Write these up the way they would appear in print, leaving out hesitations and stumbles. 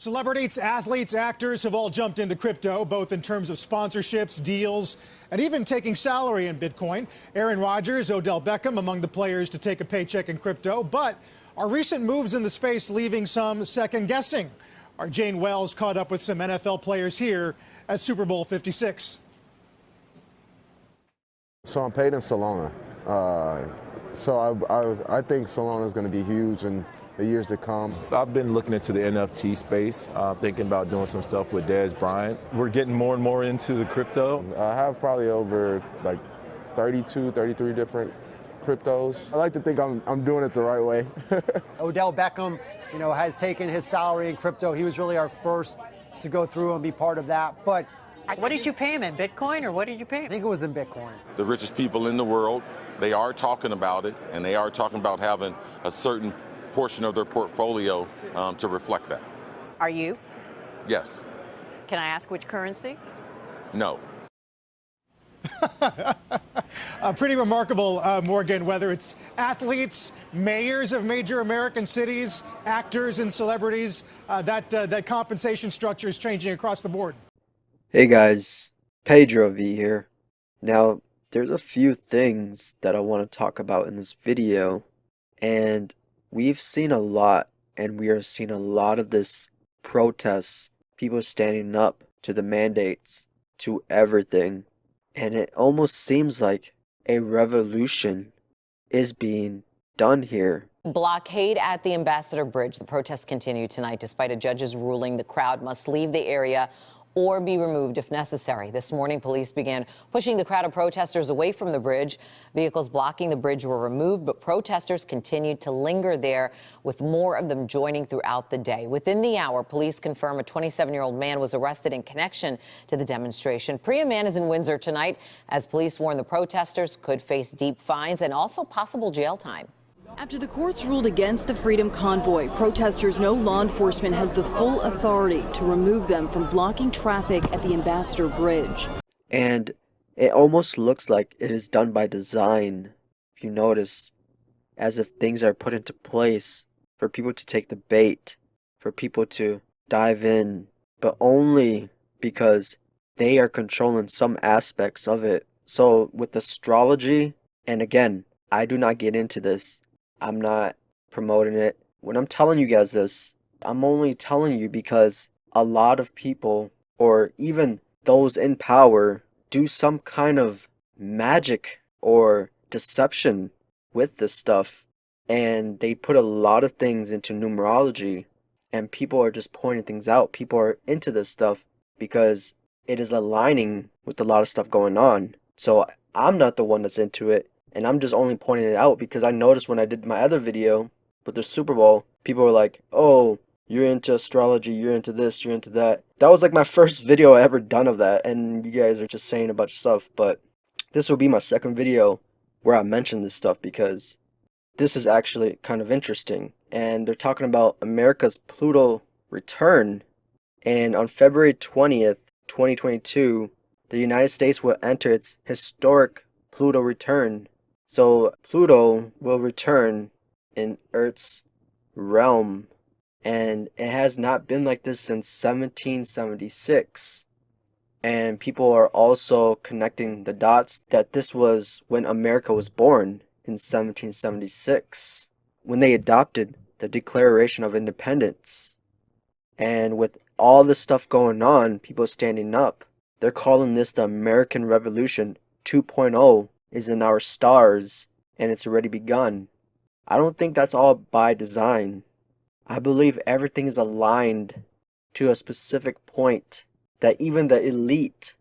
Celebrities, athletes, actors have all jumped into crypto, both in terms of sponsorships, deals, and even taking salary in Bitcoin. Aaron Rodgers, Odell Beckham among the players to take a paycheck in crypto. But are recent moves in the space leaving some second guessing? Our Jane Wells caught up with some NFL players here at Super Bowl 56. So I'm paid in Solana. I think Solana is going to be huge in the years to come. I've been looking into the NFT space, thinking about doing some stuff with Dez Bryant. We're getting more and more into the crypto. I have probably over like 32, 33 different cryptos. I like to think I'm doing it the right way. Odell Beckham, has taken his salary in crypto. He was really our first to go through and be part of that. But what did you pay him in Bitcoin, or what did you pay him? I think it was in Bitcoin. The richest people in the world, they are talking about it, and they are talking about having a certain portion of their portfolio to reflect that. Are you? Yes. Can I ask which currency? No. Pretty remarkable, Morgan, whether it's athletes, mayors of major American cities, actors and celebrities, that compensation structure is changing across the board. Hey guys, Pedro V here. Now, there's a few things that I want to talk about in this video, and we've seen a lot, and we are seeing a lot of this protests, people standing up to the mandates, to everything, and it almost seems like a revolution is being done here. Blockade at the Ambassador Bridge. The protests continue tonight despite a judge's ruling the crowd must leave the area or be removed if necessary. This morning, police began pushing the crowd of protesters away from the bridge. Vehicles blocking the bridge were removed, but protesters continued to linger there, with more of them joining throughout the day. Within the hour, police confirm a 27-year-old man was arrested in connection to the demonstration. Priya Mann is in Windsor tonight as police warn the protesters could face deep fines and also possible jail time. After the courts ruled against the Freedom Convoy, protesters know law enforcement has the full authority to remove them from blocking traffic at the Ambassador Bridge. And it almost looks like it is done by design, if you notice, as if things are put into place for people to take the bait, for people to dive in, but only because they are controlling some aspects of it. So with astrology, and again, I do not get into this. I'm not promoting it. When I'm telling you guys this, I'm only telling you because a lot of people, or even those in power, do some kind of magic or deception with this stuff. And they put a lot of things into numerology, and people are just pointing things out. People are into this stuff because it is aligning with a lot of stuff going on. So I'm not the one that's into it. And I'm just only pointing it out because I noticed when I did my other video with the Super Bowl, people were like, oh, you're into astrology, you're into this, you're into that. That was like my first video I ever done of that, and you guys are just saying a bunch of stuff. But this will be my second video where I mention this stuff because this is actually kind of interesting. And they're talking about America's Pluto return. And on February 20th, 2022, the United States will enter its historic Pluto return. So Pluto will return in Earth's realm, and it has not been like this since 1776. And people are also connecting the dots that this was when America was born in 1776, when they adopted the Declaration of Independence. And with all this stuff going on, people standing up, they're calling this the American Revolution 2.0. is in our stars, and it's already begun. I don't think that's all by design. I believe everything is aligned to a specific point, that even the elite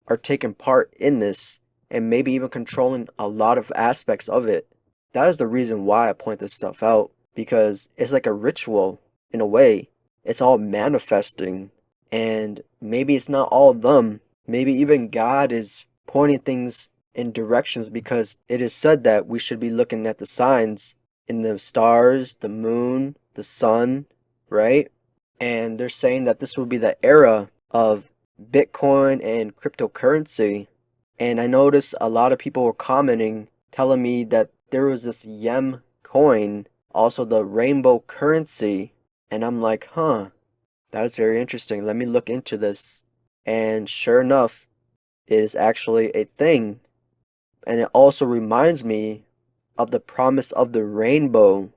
are taking part in this and maybe even controlling a lot of aspects of it. That is the reason why I point this stuff out, because it's like a ritual in a way. It's all manifesting, and maybe it's not all them. Maybe even God is pointing things in directions, because it is said that we should be looking at the signs in the stars, the moon, the sun, right? And they're saying that this will be the era of Bitcoin and cryptocurrency. And I noticed a lot of people were commenting, telling me that there was this Yem coin, also the rainbow currency. And I'm like, huh, That is very interesting. Let me look into this. And sure enough, it is actually a thing. And it also reminds me of the promise of the rainbow,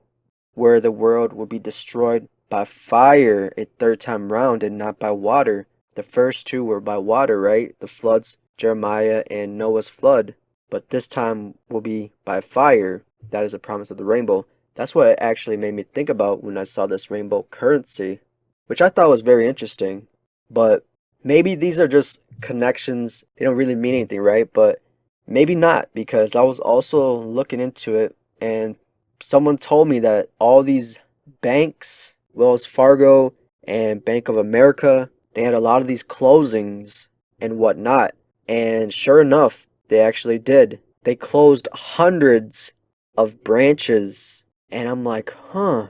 where the world will be destroyed by fire a third time round and not by water. The first two were by water, right? The floods, Jeremiah and Noah's flood. But this time will be by fire. That is a promise of the rainbow. That's what it actually made me think about when I saw this rainbow currency, which I thought was very interesting. But maybe these are just connections. They don't really mean anything, right? But maybe not, because I was also looking into it and someone told me that all these banks, Wells Fargo and Bank of America, they had a lot of these closings and whatnot. And sure enough, they actually did. They closed hundreds of branches. And I'm like, huh,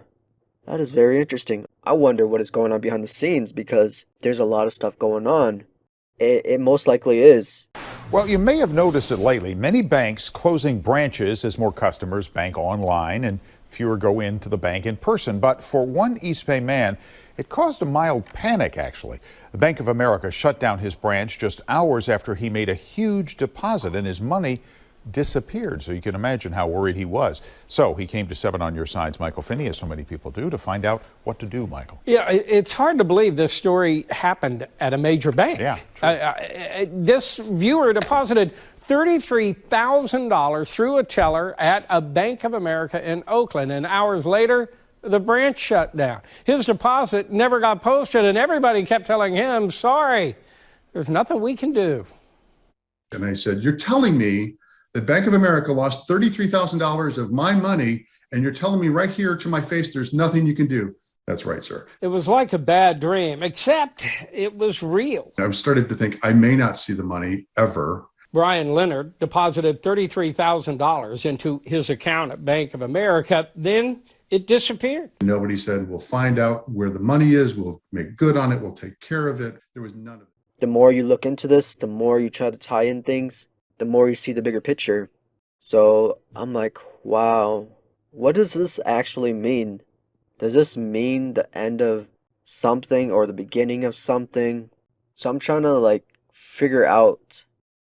that is very interesting. I wonder what is going on behind the scenes because there's a lot of stuff going on. It most likely is. Well, you may have noticed it lately. Many banks closing branches as more customers bank online and fewer go into the bank in person. But for one East Bay man, it caused a mild panic, actually. The Bank of America shut down his branch just hours after he made a huge deposit and his money disappeared. So you can imagine how worried he was. So he came to 7 on Your Side's Michael Finney, as so many people do, to find out what to do, Michael. Yeah, it's hard to believe this story happened at a major bank. Yeah, this viewer deposited $33,000 through a teller at a Bank of America in Oakland, and hours later, the branch shut down. His deposit never got posted, and everybody kept telling him, sorry, there's nothing we can do. And I said, you're telling me that Bank of America lost $33,000 of my money, and you're telling me right here to my face there's nothing you can do? That's right, sir. It was like a bad dream, except it was real. I started to think I may not see the money ever. Brian Leonard deposited $33,000 into his account at Bank of America. Then it disappeared. Nobody said, we'll find out where the money is, we'll make good on it, we'll take care of it. There was none of it. The more you look into this, the more you try to tie in things, the more you see the bigger picture. So I'm like, wow, what does this actually mean? Does this mean the end of something or the beginning of something? So I'm trying to figure out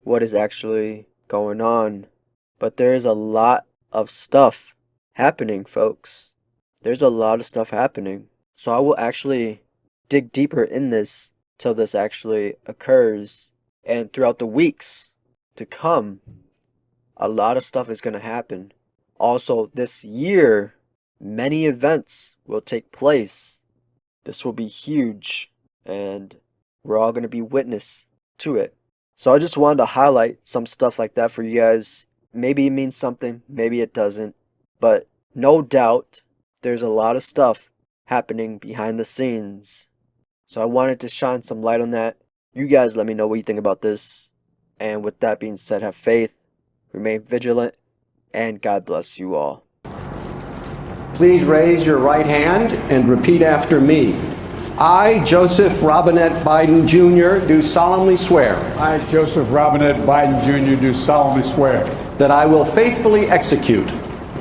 what is actually going on. But there is a lot of stuff happening, folks. There's a lot of stuff happening. So I will actually dig deeper in this till this actually occurs. And throughout the weeks to come, a lot of stuff is going to happen. Also, this year, many events will take place. This will be huge, and we're all going to be witness to it. So I just wanted to highlight some stuff like that for you guys. Maybe it means something, maybe it doesn't, but no doubt there's a lot of stuff happening behind the scenes. So I wanted to shine some light on that. You guys let me know what you think about this. And with that being said, have faith, remain vigilant, and God bless you all. Please raise your right hand and repeat after me. I, Joseph Robinette Biden Jr., do solemnly swear. I, Joseph Robinette Biden Jr., do solemnly swear. That I will faithfully execute.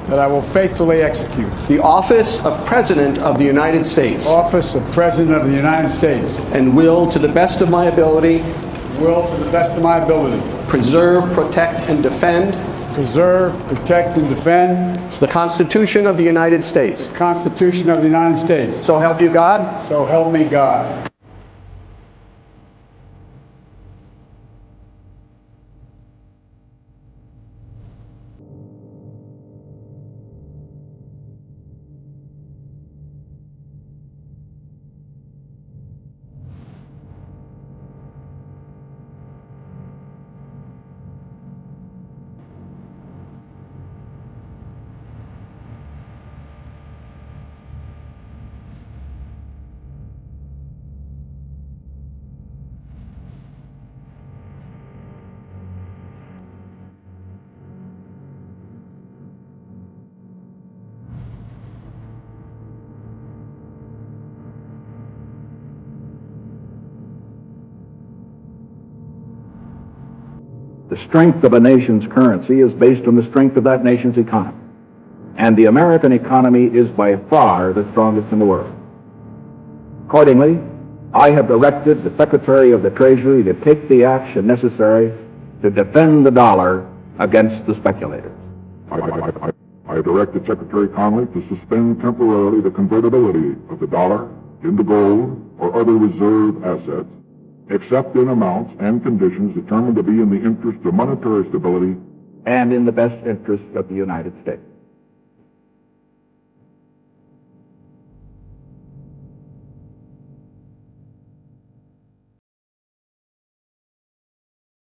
That I will faithfully execute. The office of President of the United States. Office of President of the United States. And will, to the best of my ability. Will, to the best of my ability. Preserve, protect, and defend. Preserve, protect, and defend. The Constitution of the United States. The Constitution of the United States. So help you God. So help me God. The strength of a nation's currency is based on the strength of that nation's economy. And the American economy is by far the strongest in the world. Accordingly, I have directed the Secretary of the Treasury to take the action necessary to defend the dollar against the speculators. I have directed Secretary Connally to suspend temporarily the convertibility of the dollar into gold or other reserve assets, except in amounts and conditions determined to be in the interest of monetary stability and in the best interest of the United States.